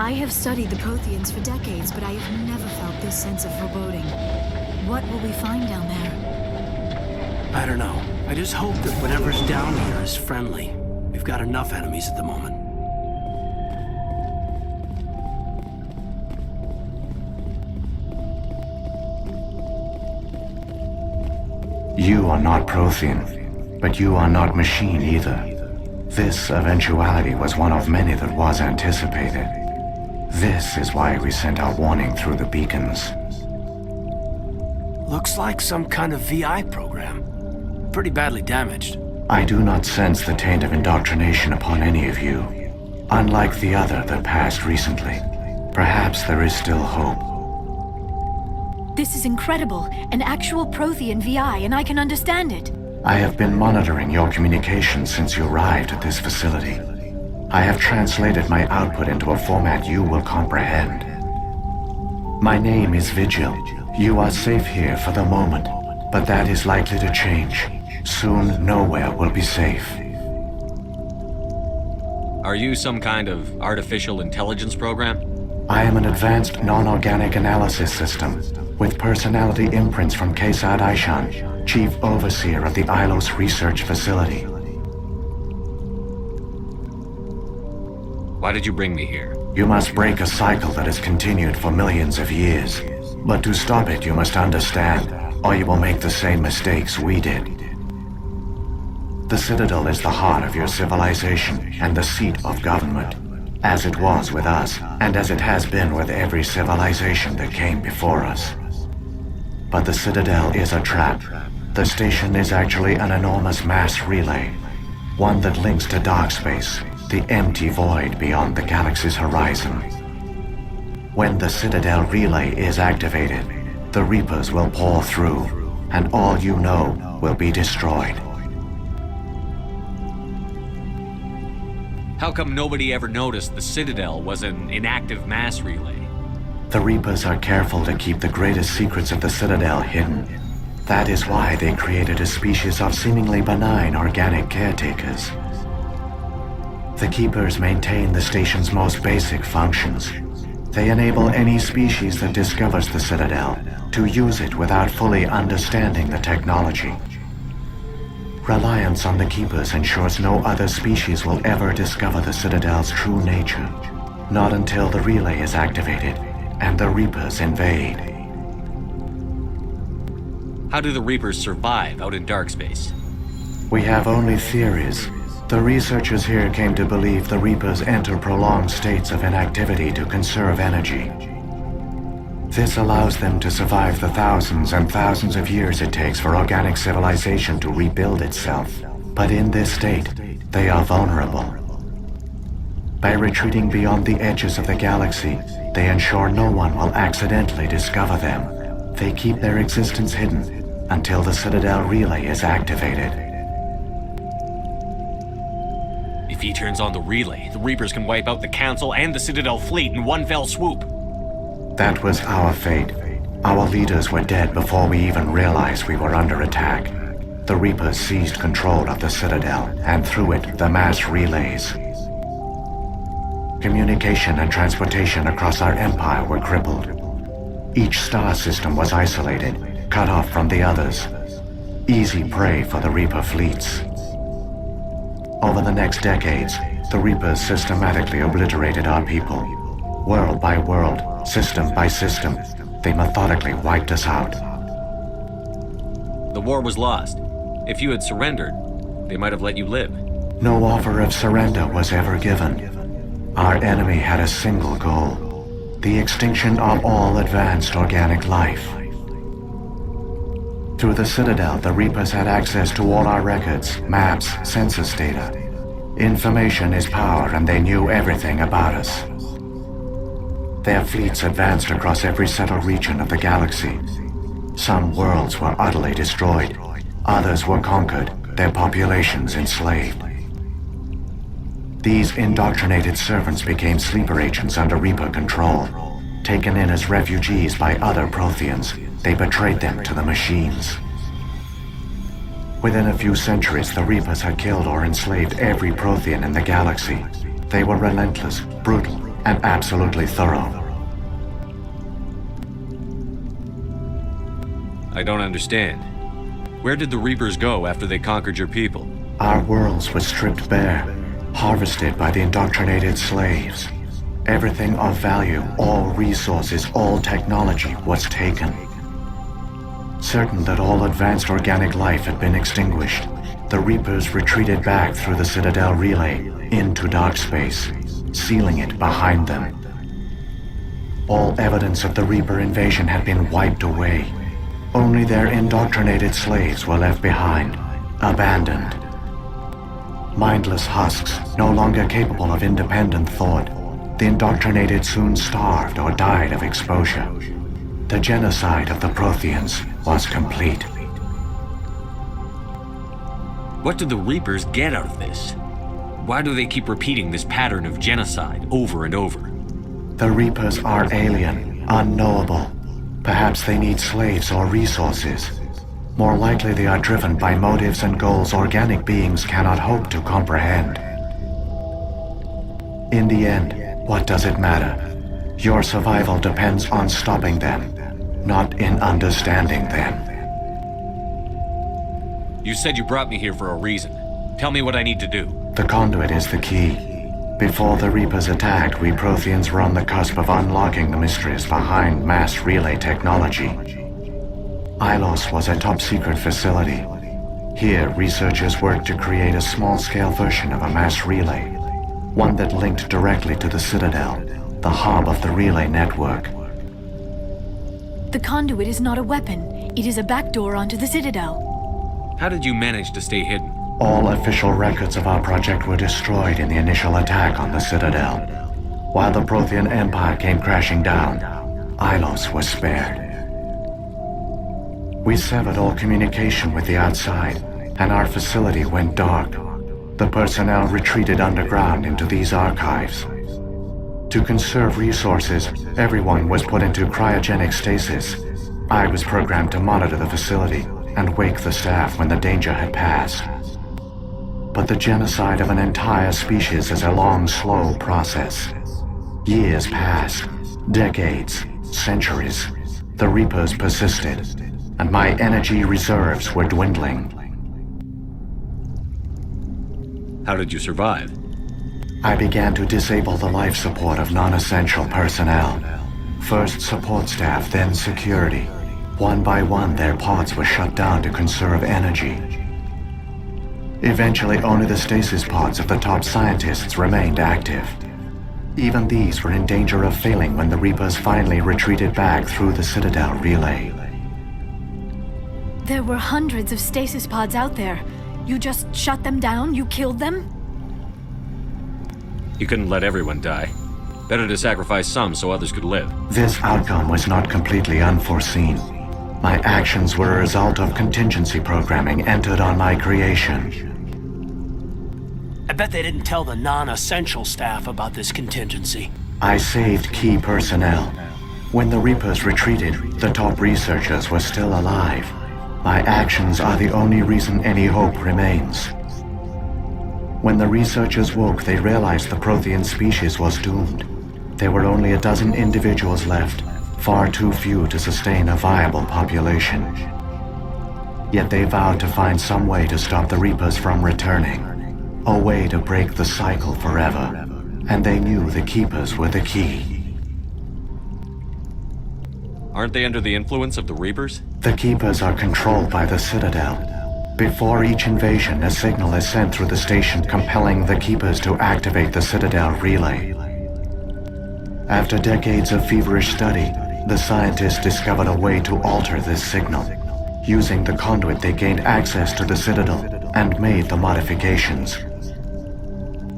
I have studied the Protheans for decades, but I have never felt this sense of foreboding. What will we find down there? I don't know. I just hope that whatever's down here is friendly. We've got enough enemies at the moment. You are not Prothean, but you are not machine either. This eventuality was one of many that was anticipated. This is why we sent our warning through the beacons. Looks like some kind of VI program. Pretty badly damaged. I do not sense the taint of indoctrination upon any of you. Unlike the other that passed recently, perhaps there is still hope. This is incredible. An actual Prothean VI, and I can understand it. I have been monitoring your communications since you arrived at this facility. I have translated my output into a format you will comprehend. My name is Vigil. You are safe here for the moment, but that is likely to change. Soon, nowhere will be safe. Are you some kind of artificial intelligence program? I am an advanced non-organic analysis system, with personality imprints from Kesad Aishan, Chief Overseer of the Ilos Research Facility. Why did you bring me here? You must break a cycle that has continued for millions of years. But to stop it, you must understand, or you will make the same mistakes we did. The Citadel is the heart of your civilization and the seat of government, as it was with us, and as it has been with every civilization that came before us. But the Citadel is a trap. The station is actually an enormous mass relay, one that links to dark space, the empty void beyond the galaxy's horizon. When the Citadel relay is activated, the Reapers will pour through, and all you know will be destroyed. How come nobody ever noticed the Citadel was an inactive mass relay? The Reapers are careful to keep the greatest secrets of the Citadel hidden. That is why they created a species of seemingly benign organic caretakers. The Keepers maintain the station's most basic functions. They enable any species that discovers the Citadel to use it without fully understanding the technology. Reliance on the Keepers ensures no other species will ever discover the Citadel's true nature. Not until the relay is activated and the Reapers invade. How do the Reapers survive out in dark space? We have only theories. The researchers here came to believe the Reapers enter prolonged states of inactivity to conserve energy. This allows them to survive the thousands and thousands of years it takes for organic civilization to rebuild itself. But in this state, they are vulnerable. By retreating beyond the edges of the galaxy, they ensure no one will accidentally discover them. They keep their existence hidden until the Citadel relay is activated. If he turns on the relay, the Reapers can wipe out the Council and the Citadel fleet in one fell swoop. That was our fate. Our leaders were dead before we even realized we were under attack. The Reapers seized control of the Citadel, and through it, the mass relays. Communication and transportation across our empire were crippled. Each star system was isolated, cut off from the others. Easy prey for the Reaper fleets. Over the next decades, the Reapers systematically obliterated our people. World by world, system by system, they methodically wiped us out. The war was lost. If you had surrendered, they might have let you live. No offer of surrender was ever given. Our enemy had a single goal: the extinction of all advanced organic life. Through the Citadel, the Reapers had access to all our records, maps, census data. Information is power, and they knew everything about us. Their fleets advanced across every settled region of the galaxy. Some worlds were utterly destroyed. Others were conquered, their populations enslaved. These indoctrinated servants became sleeper agents under Reaper control. Taken in as refugees by other Protheans, they betrayed them to the machines. Within a few centuries, the Reapers had killed or enslaved every Prothean in the galaxy. They were relentless, brutal, and absolutely thorough. I don't understand. Where did the Reapers go after they conquered your people? Our worlds were stripped bare, harvested by the indoctrinated slaves. Everything of value, all resources, all technology was taken. Certain that all advanced organic life had been extinguished, the Reapers retreated back through the Citadel relay into dark space, sealing it behind them. All evidence of the Reaper invasion had been wiped away. Only their indoctrinated slaves were left behind, abandoned. Mindless husks, no longer capable of independent thought, the indoctrinated soon starved or died of exposure. The genocide of the Protheans was complete. What do the Reapers get out of this? Why do they keep repeating this pattern of genocide over and over? The Reapers are alien, unknowable. Perhaps they need slaves or resources. More likely they are driven by motives and goals organic beings cannot hope to comprehend. In the end, what does it matter? Your survival depends on stopping them, not in understanding them. You said you brought me here for a reason. Tell me what I need to do. The conduit is the key. Before the Reapers attacked, we Protheans were on the cusp of unlocking the mysteries behind mass relay technology. Ilos was a top-secret facility. Here, researchers worked to create a small-scale version of a mass relay, one that linked directly to the Citadel, the hub of the relay network. The conduit is not a weapon. It is a backdoor onto the Citadel. How did you manage to stay hidden? All official records of our project were destroyed in the initial attack on the Citadel. While the Prothean Empire came crashing down, Ilos was spared. We severed all communication with the outside, and our facility went dark. The personnel retreated underground into these archives. To conserve resources, everyone was put into cryogenic stasis. I was programmed to monitor the facility and wake the staff when the danger had passed. But the genocide of an entire species is a long, slow process. Years passed, decades, centuries. The Reapers persisted, and my energy reserves were dwindling. How did you survive? I began to disable the life support of non-essential personnel. First support staff, then security. One by one, their pods were shut down to conserve energy. Eventually, only the stasis pods of the top scientists remained active. Even these were in danger of failing when the Reapers finally retreated back through the Citadel relay. There were hundreds of stasis pods out there. You just shut them down? You killed them? You couldn't let everyone die. Better to sacrifice some so others could live. This outcome was not completely unforeseen. My actions were a result of contingency programming entered on my creation. I bet they didn't tell the non-essential staff about this contingency. I saved key personnel. When the Reapers retreated, the top researchers were still alive. My actions are the only reason any hope remains. When the researchers woke, they realized the Prothean species was doomed. There were only a dozen individuals left, far too few to sustain a viable population. Yet they vowed to find some way to stop the Reapers from returning. A way to break the cycle forever. And they knew the Keepers were the key. Aren't they under the influence of the Reapers? The Keepers are controlled by the Citadel. Before each invasion, a signal is sent through the station compelling the Keepers to activate the Citadel relay. After decades of feverish study, the scientists discovered a way to alter this signal. Using the conduit, they gained access to the Citadel and made the modifications.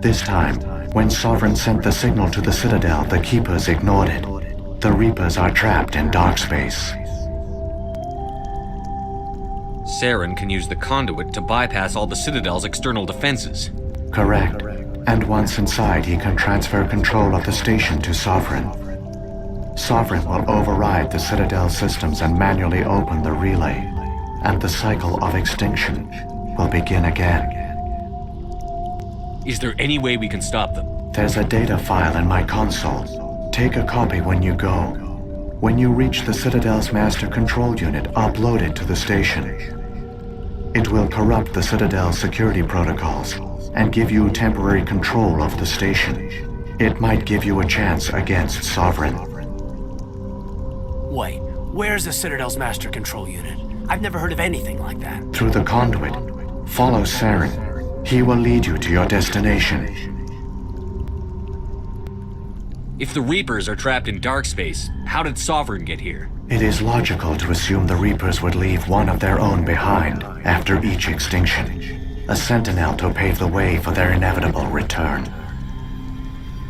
This time, when Saren sent the signal to the Citadel, the Keepers ignored it. The Reapers are trapped in dark space. Saren can use the conduit to bypass all the Citadel's external defenses. Correct. And once inside, he can transfer control of the station to Sovereign. Sovereign will override the Citadel systems and manually open the relay, and the cycle of extinction will begin again. Is there any way we can stop them? There's a data file in my console. Take a copy when you go. When you reach the Citadel's master control unit, upload it to the station. It will corrupt the Citadel's security protocols and give you temporary control of the station. It might give you a chance against Sovereign. Wait, where's the Citadel's master control unit? I've never heard of anything like that. Through the conduit, follow Saren. He will lead you to your destination. If the Reapers are trapped in dark space, how did Sovereign get here? It is logical to assume the Reapers would leave one of their own behind after each extinction. A sentinel to pave the way for their inevitable return.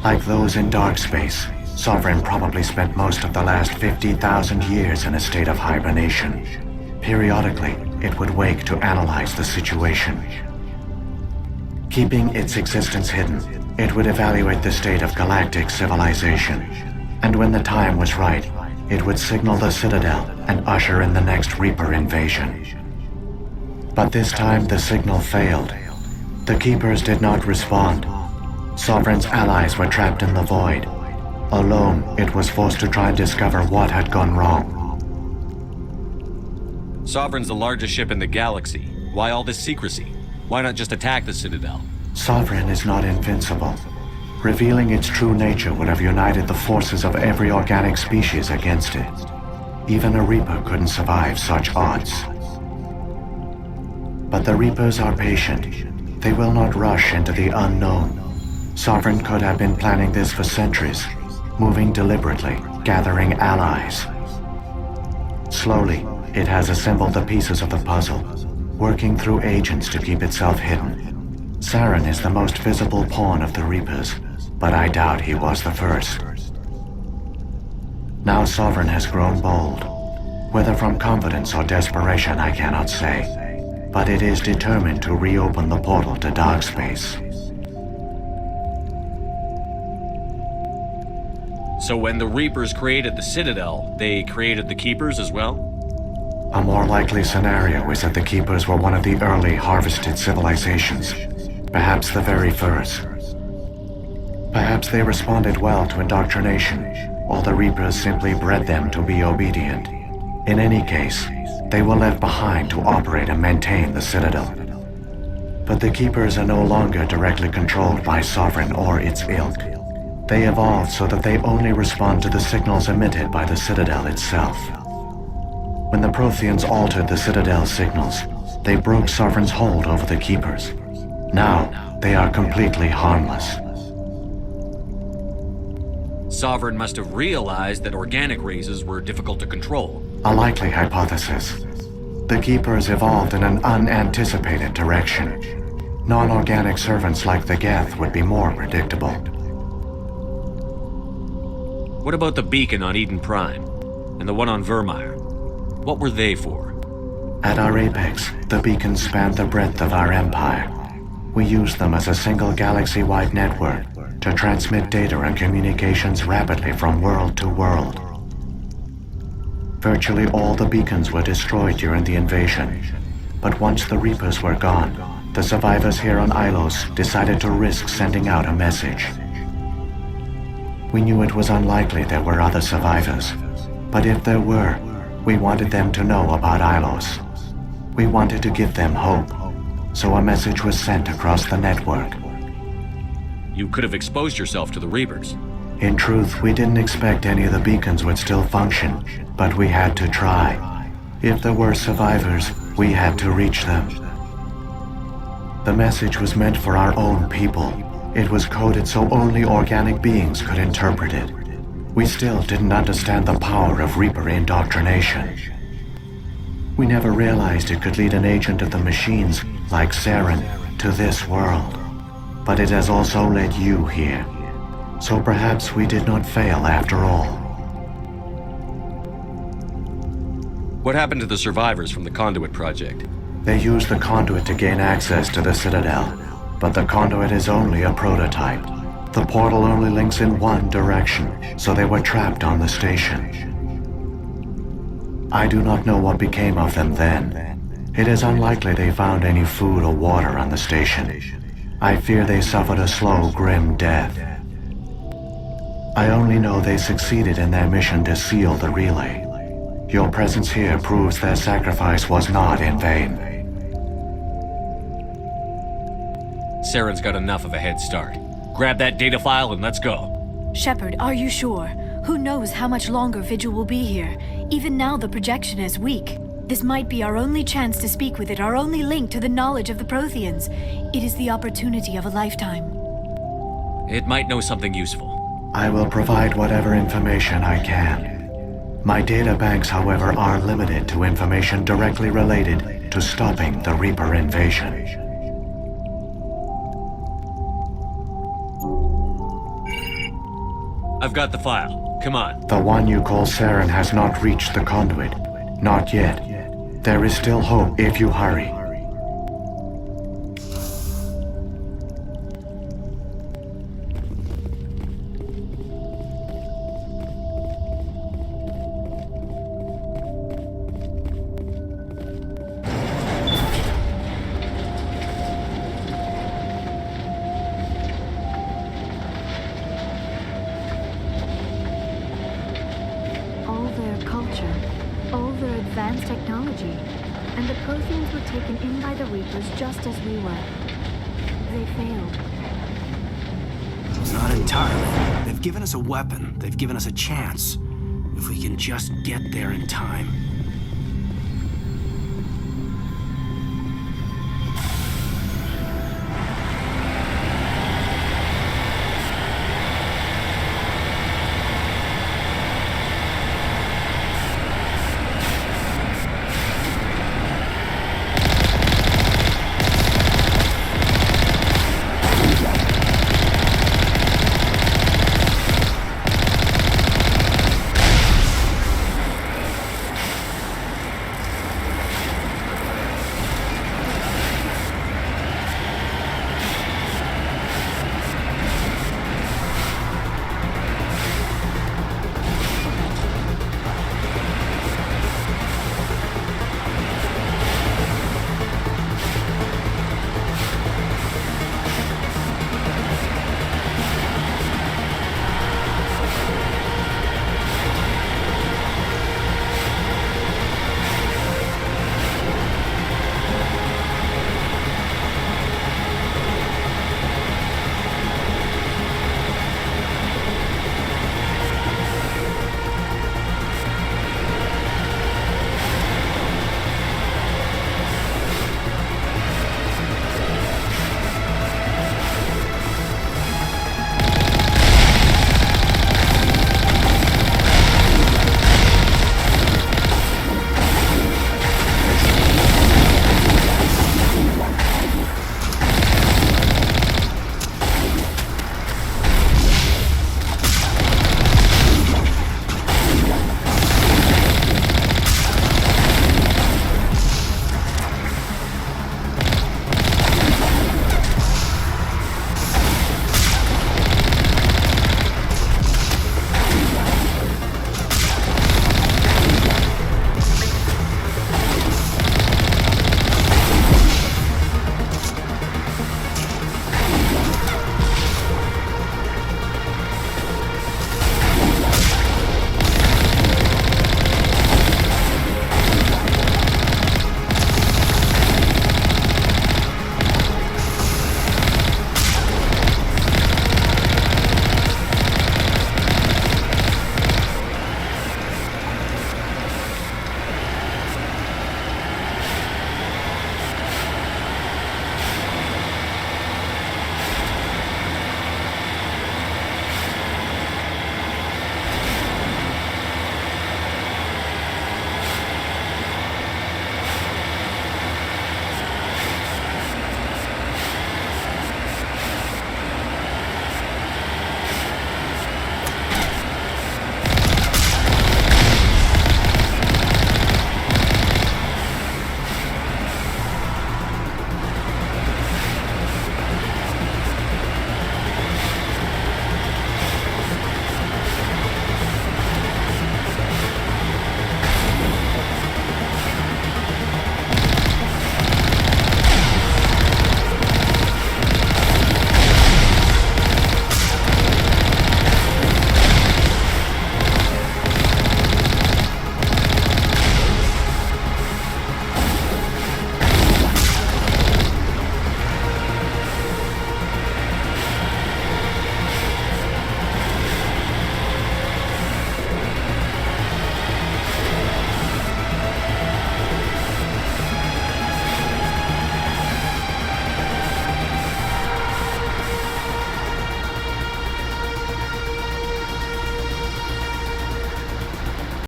Like those in dark space, Sovereign probably spent most of the last 50,000 years in a state of hibernation. Periodically, it would wake to analyze the situation. Keeping its existence hidden, it would evaluate the state of galactic civilization. And when the time was right, it would signal the Citadel and usher in the next Reaper invasion. But this time the signal failed. The Keepers did not respond. Sovereign's allies were trapped in the void. Alone, it was forced to try and discover what had gone wrong. Sovereign's the largest ship in the galaxy. Why all this secrecy? Why not just attack the Citadel? Sovereign is not invincible. Revealing its true nature would have united the forces of every organic species against it. Even a Reaper couldn't survive such odds. But the Reapers are patient. They will not rush into the unknown. Sovereign could have been planning this for centuries, moving deliberately, gathering allies. Slowly, it has assembled the pieces of the puzzle, working through agents to keep itself hidden. Saren is the most visible pawn of the Reapers, but I doubt he was the first. Now Sovereign has grown bold. Whether from confidence or desperation, I cannot say. But it is determined to reopen the portal to dark space. So when the Reapers created the Citadel, they created the Keepers as well? A more likely scenario is that the Keepers were one of the early harvested civilizations, perhaps the very first. Perhaps they responded well to indoctrination, or the Reapers simply bred them to be obedient. In any case, they were left behind to operate and maintain the Citadel. But the Keepers are no longer directly controlled by Sovereign or its ilk. They evolved so that they only respond to the signals emitted by the Citadel itself. When the Protheans altered the Citadel's signals, they broke Sovereign's hold over the Keepers. Now, they are completely harmless. Sovereign must have realized that organic races were difficult to control. A likely hypothesis. The Keepers evolved in an unanticipated direction. Non-organic servants like the Geth would be more predictable. What about the beacon on Eden Prime? And the one on Vermeer? What were they for? At our apex, the beacons spanned the breadth of our empire. We used them as a single galaxy-wide network to transmit data and communications rapidly from world to world. Virtually all the beacons were destroyed during the invasion, but once the Reapers were gone, the survivors here on Ilos decided to risk sending out a message. We knew it was unlikely there were other survivors, but if there were, we wanted them to know about Ilos. We wanted to give them hope, so a message was sent across the network. You could have exposed yourself to the Reapers. In truth, we didn't expect any of the beacons would still function, but we had to try. If there were survivors, we had to reach them. The message was meant for our own people. It was coded so only organic beings could interpret it. We still didn't understand the power of Reaper indoctrination. We never realized it could lead an agent of the machines, like Saren, to this world. But it has also led you here. So perhaps we did not fail after all. What happened to the survivors from the Conduit project? They used the conduit to gain access to the Citadel, but the conduit is only a prototype. The portal only links in one direction, so they were trapped on the station. I do not know what became of them then. It is unlikely they found any food or water on the station. I fear they suffered a slow, grim death. I only know they succeeded in their mission to seal the relay. Your presence here proves their sacrifice was not in vain. Saren's got enough of a head start. Grab that data file and let's go. Shepard, are you sure? Who knows how much longer Vigil will be here? Even now the projection is weak. This might be our only chance to speak with it, our only link to the knowledge of the Protheans. It is the opportunity of a lifetime. It might know something useful. I will provide whatever information I can. My data banks, however, are limited to information directly related to stopping the Reaper invasion. I've got the file. Come on. The one you call Saren has not reached the conduit. Not yet. There is still hope if you hurry. All their culture, all their advanced technology, and the Protheans were taken in by the Reapers just as we were. They failed. Not entirely. They've given us a weapon. They've given us a chance. If we can just get there in time.